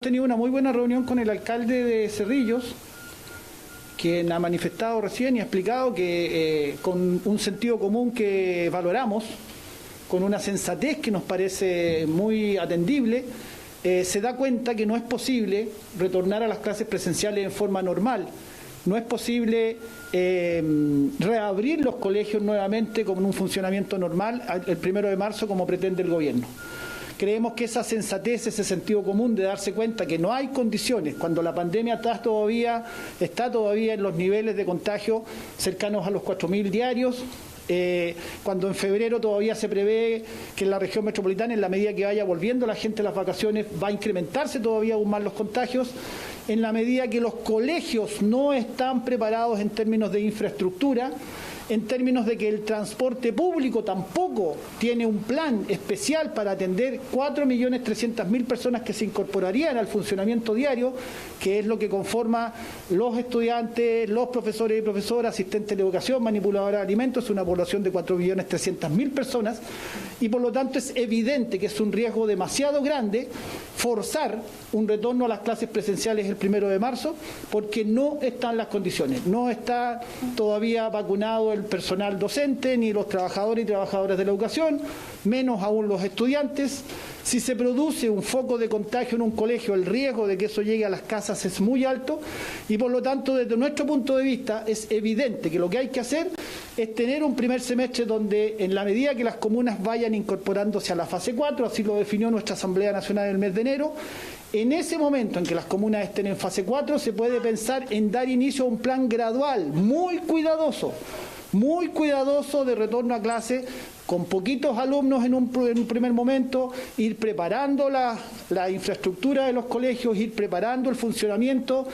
tenido una muy buena reunión con el alcalde de Cerrillos, quien ha manifestado recién y ha explicado que con un sentido común que valoramos, con una sensatez que nos parece muy atendible, se da cuenta que no es posible retornar a las clases presenciales en forma normal. No es posible reabrir los colegios nuevamente con un funcionamiento normal el 1 de marzo como pretende el gobierno. Creemos que esa sensatez, ese sentido común de darse cuenta que no hay condiciones, cuando la pandemia está todavía en los niveles de contagio cercanos a los 4.000 diarios, cuando en febrero todavía se prevé que en la región metropolitana, en la medida que vaya volviendo la gente a las vacaciones, va a incrementarse todavía aún más los contagios, en la medida que los colegios no están preparados en términos de infraestructura, en términos de que el transporte público tampoco tiene un plan especial para atender 4.300.000 personas que se incorporarían al funcionamiento diario, que es lo que conforma los estudiantes, los profesores y profesoras, asistentes de educación, manipuladoras de alimentos, es una población de 4.300.000 personas, y por lo tanto es evidente que es un riesgo demasiado grande forzar un retorno a las clases presenciales el 1 de marzo, porque no están las condiciones, no está todavía vacunado el personal docente, ni los trabajadores y trabajadoras de la educación, menos aún los estudiantes. Si se produce un foco de contagio en un colegio, el riesgo de que eso llegue a las casas es muy alto y por lo tanto desde nuestro punto de vista es evidente que lo que hay que hacer es tener un primer semestre donde en la medida que las comunas vayan incorporándose a la fase 4, así lo definió nuestra Asamblea Nacional en el mes de enero, en ese momento en que las comunas estén en fase 4 se puede pensar en dar inicio a un plan gradual, muy cuidadoso de retorno a clase, con poquitos alumnos en un primer momento, ir preparando la infraestructura de los colegios, ir preparando el funcionamiento.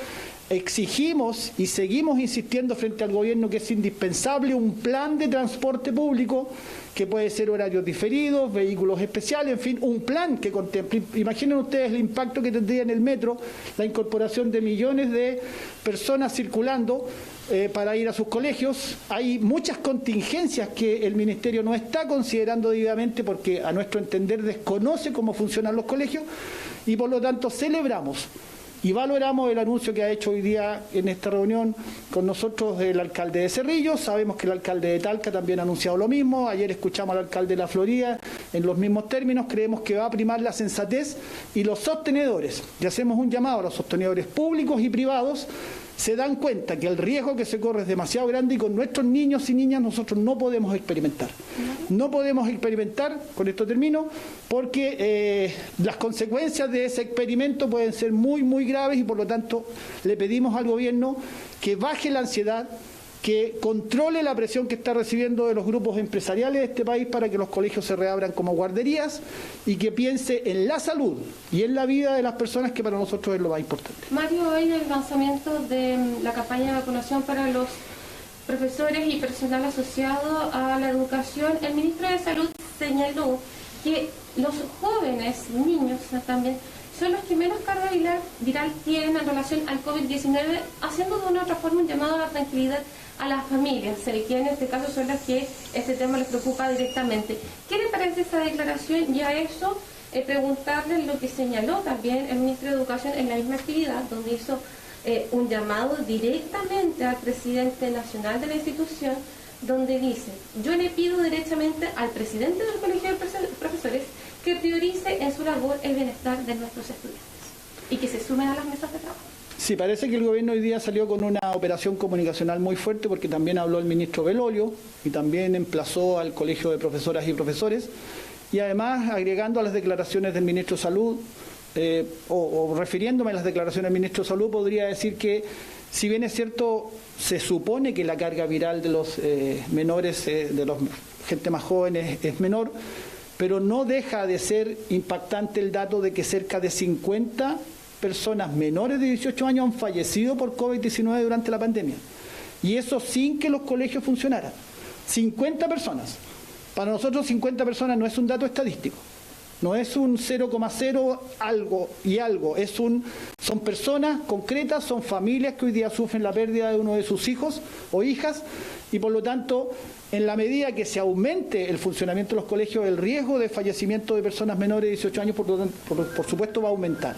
Exigimos y seguimos insistiendo frente al gobierno que es indispensable un plan de transporte público que puede ser horarios diferidos, vehículos especiales, en fin, un plan que contemple. Imaginen ustedes el impacto que tendría en el metro la incorporación de millones de personas circulando para ir a sus colegios. Hay muchas contingencias que el Ministerio no está considerando debidamente porque a nuestro entender desconoce cómo funcionan los colegios y por lo tanto celebramos y valoramos el anuncio que ha hecho hoy día en esta reunión con nosotros el alcalde de Cerrillos. Sabemos que el alcalde de Talca también ha anunciado lo mismo. Ayer escuchamos al alcalde de La Florida en los mismos términos. Creemos que va a primar la sensatez y los sostenedores, y hacemos un llamado a los sostenedores públicos y privados, se dan cuenta que el riesgo que se corre es demasiado grande y con nuestros niños y niñas nosotros no podemos experimentar. No podemos experimentar, con esto termino, porque las consecuencias de ese experimento pueden ser muy, muy graves y por lo tanto le pedimos al gobierno que baje la ansiedad, que controle la presión que está recibiendo de los grupos empresariales de este país para que los colegios se reabran como guarderías y que piense en la salud y en la vida de las personas, que para nosotros es lo más importante. Mario, hoy en el lanzamiento de la campaña de vacunación para los profesores y personal asociado a la educación, el ministro de Salud señaló que los jóvenes, niños también, son los que menos carga viral tienen en relación al COVID-19, haciendo de una u otra forma un llamado a la tranquilidad a las familias, que en este caso son las que este tema les preocupa directamente. ¿Qué le parece esa declaración? Y a eso preguntarle lo que señaló también el ministro de Educación en la misma actividad, donde hizo un llamado directamente al presidente nacional de la institución, donde dice: yo le pido derechamente al presidente del Colegio de Profesores que priorice en su labor el bienestar de nuestros estudiantes y que se sumen a las mesas de trabajo. Sí, parece que el gobierno hoy día salió con una operación comunicacional muy fuerte porque también habló el ministro Belolio y también emplazó al Colegio de Profesoras y Profesores y además agregando a las declaraciones del ministro de Salud o refiriéndome a las declaraciones del ministro de Salud, podría decir que si bien es cierto, se supone que la carga viral de los menores, de los gente más jóvenes es menor, pero no deja de ser impactante el dato de que cerca de 50 personas menores de 18 años han fallecido por COVID-19 durante la pandemia. Y eso sin que los colegios funcionaran. 50 personas. Para nosotros 50 personas no es un dato estadístico. No es un 0,0 algo y algo. Son personas concretas, son familias que hoy día sufren la pérdida de uno de sus hijos o hijas y por lo tanto, en la medida que se aumente el funcionamiento de los colegios, el riesgo de fallecimiento de personas menores de 18 años por supuesto va a aumentar.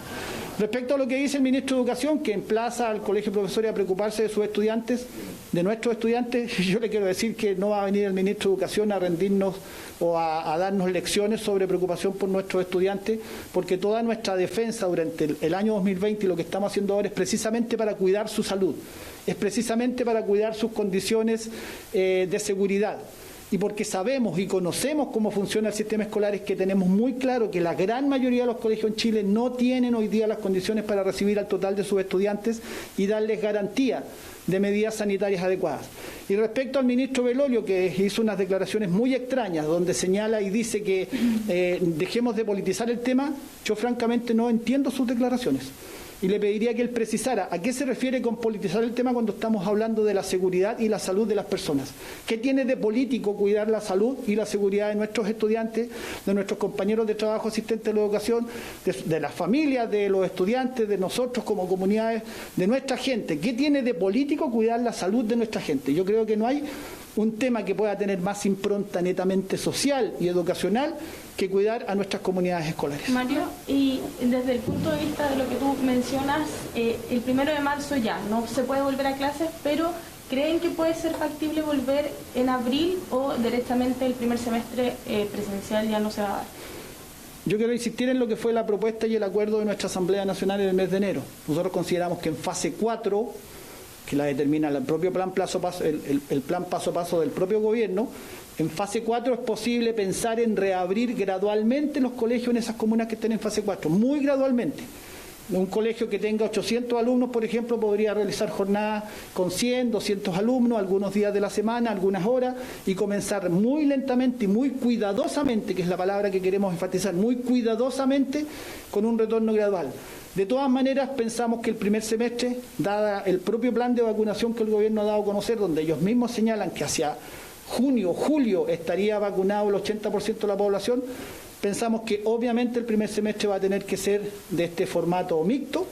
Respecto a lo que dice el ministro de Educación, que emplaza al Colegio de Profesores a preocuparse de sus estudiantes, de nuestros estudiantes, yo le quiero decir que no va a venir el ministro de Educación a rendirnos o a darnos lecciones sobre preocupación por nuestros estudiantes, porque toda nuestra defensa durante el año 2020 y lo que estamos haciendo ahora es precisamente para cuidar su salud, es precisamente para cuidar sus condiciones de seguridad. Y porque sabemos y conocemos cómo funciona el sistema escolar, es que tenemos muy claro que la gran mayoría de los colegios en Chile no tienen hoy día las condiciones para recibir al total de sus estudiantes y darles garantía de medidas sanitarias adecuadas. Y respecto al ministro Belolio, que hizo unas declaraciones muy extrañas, donde señala y dice que dejemos de politizar el tema, yo francamente no entiendo sus declaraciones. Y le pediría que él precisara a qué se refiere con politizar el tema cuando estamos hablando de la seguridad y la salud de las personas. ¿Qué tiene de político cuidar la salud y la seguridad de nuestros estudiantes, de nuestros compañeros de trabajo asistentes de la educación, de las familias, de los estudiantes, de nosotros como comunidades, de nuestra gente? ¿Qué tiene de político cuidar la salud de nuestra gente? Yo creo que no hay un tema que pueda tener más impronta netamente social y educacional que cuidar a nuestras comunidades escolares. Mario, y desde el punto de vista de lo que tú mencionas, el 1 de marzo ya no se puede volver a clases, pero ¿creen que puede ser factible volver en abril o directamente el primer semestre presencial ya no se va a dar? Yo quiero insistir en lo que fue la propuesta y el acuerdo de nuestra Asamblea Nacional en el mes de enero. Nosotros consideramos que en fase 4, que la determina el propio plan el plan paso a paso del propio gobierno, en fase 4 es posible pensar en reabrir gradualmente los colegios en esas comunas que estén en fase 4, muy gradualmente. Un colegio que tenga 800 alumnos, por ejemplo, podría realizar jornadas con 100, 200 alumnos, algunos días de la semana, algunas horas, y comenzar muy lentamente y muy cuidadosamente, que es la palabra que queremos enfatizar, muy cuidadosamente, con un retorno gradual. De todas maneras, pensamos que el primer semestre, dada el propio plan de vacunación que el gobierno ha dado a conocer, donde ellos mismos señalan que hacia junio, julio estaría vacunado el 80% de la población, pensamos que obviamente el primer semestre va a tener que ser de este formato mixto.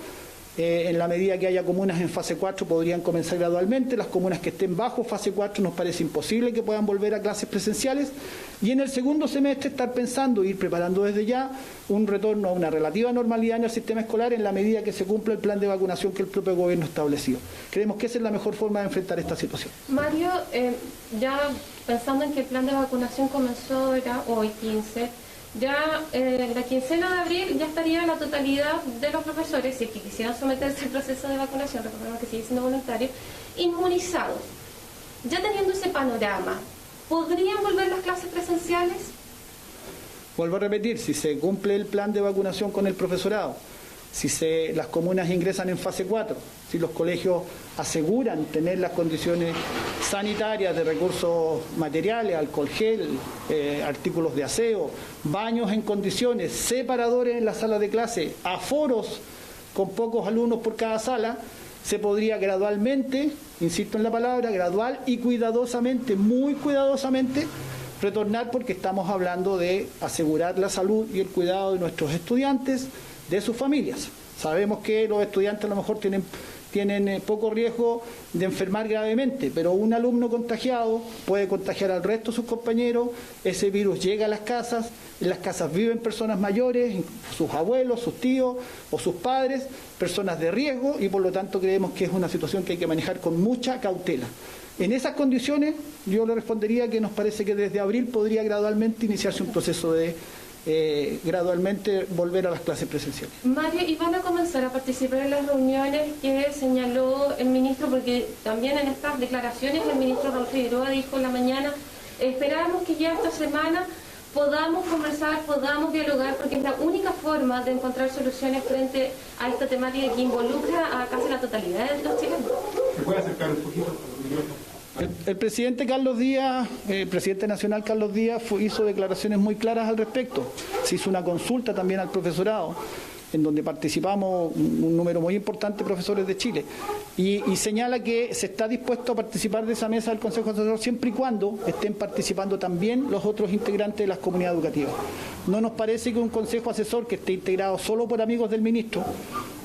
En la medida que haya comunas en fase 4 podrían comenzar gradualmente. Las comunas que estén bajo fase 4 nos parece imposible que puedan volver a clases presenciales. Y en el segundo semestre estar pensando, ir preparando desde ya un retorno a una relativa normalidad en el sistema escolar en la medida que se cumpla el plan de vacunación que el propio gobierno ha establecido. Creemos que esa es la mejor forma de enfrentar esta situación. Mario, ya pensando en que el plan de vacunación comenzó era hoy 15, ya la quincena de abril ya estaría la totalidad de los profesores, si es que quisieran someterse al proceso de vacunación, recordemos que sigue siendo voluntario, inmunizados. Ya teniendo ese panorama, ¿podrían volver las clases presenciales? Vuelvo a repetir, si se cumple el plan de vacunación con el profesorado, si las comunas ingresan en fase 4, si los colegios aseguran tener las condiciones sanitarias de recursos materiales, alcohol gel, artículos de aseo, baños en condiciones, separadores en la sala de clase, aforos con pocos alumnos por cada sala, se podría gradualmente, insisto en la palabra, gradual y cuidadosamente, muy cuidadosamente, retornar, porque estamos hablando de asegurar la salud y el cuidado de nuestros estudiantes, de sus familias. Sabemos que los estudiantes a lo mejor tienen poco riesgo de enfermar gravemente, pero un alumno contagiado puede contagiar al resto de sus compañeros, ese virus llega a las casas, en las casas viven personas mayores, sus abuelos, sus tíos o sus padres, personas de riesgo, y por lo tanto creemos que es una situación que hay que manejar con mucha cautela. En esas condiciones yo le respondería que nos parece que desde abril podría gradualmente iniciarse un proceso de gradualmente volver a las clases presenciales. Mario, ¿y van a comenzar a participar en las reuniones que señaló el ministro? Porque también en estas declaraciones el ministro Raúl Figueroa dijo en la mañana, esperamos que ya esta semana podamos conversar, podamos dialogar, porque es la única forma de encontrar soluciones frente a esta temática que involucra a casi la totalidad de los chilenos. ¿Se puede acercar un poquito? El presidente Carlos Díaz, el presidente nacional Carlos Díaz hizo declaraciones muy claras al respecto. Se hizo una consulta también al profesorado, en donde participamos un número muy importante de profesores de Chile, y señala que se está dispuesto a participar de esa mesa del Consejo Asesor siempre y cuando estén participando también los otros integrantes de las comunidades educativas. No nos parece que un Consejo Asesor que esté integrado solo por amigos del ministro,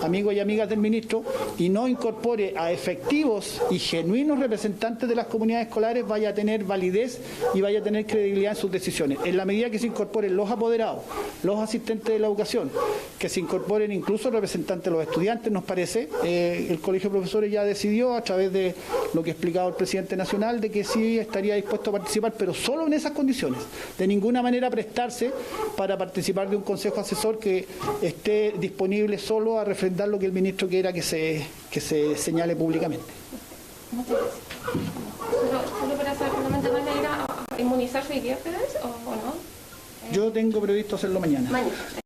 amigos y amigas del ministro, y no incorpore a efectivos y genuinos representantes de las comunidades escolares vaya a tener validez y vaya a tener credibilidad en sus decisiones. En la medida que se incorporen los apoderados, los asistentes de la educación que se incorporen incluso representantes de los estudiantes, nos parece. El Colegio de Profesores ya decidió, a través de lo que ha explicado el presidente nacional, de que sí estaría dispuesto a participar, pero solo en esas condiciones. De ninguna manera prestarse para participar de un consejo asesor que esté disponible solo a refrendar lo que el ministro quiera que se señale públicamente. Muchas gracias. Solo para saber, ¿finalmente van a ir a inmunizarse hoy día ustedes o no? Yo tengo previsto hacerlo mañana. Mañana.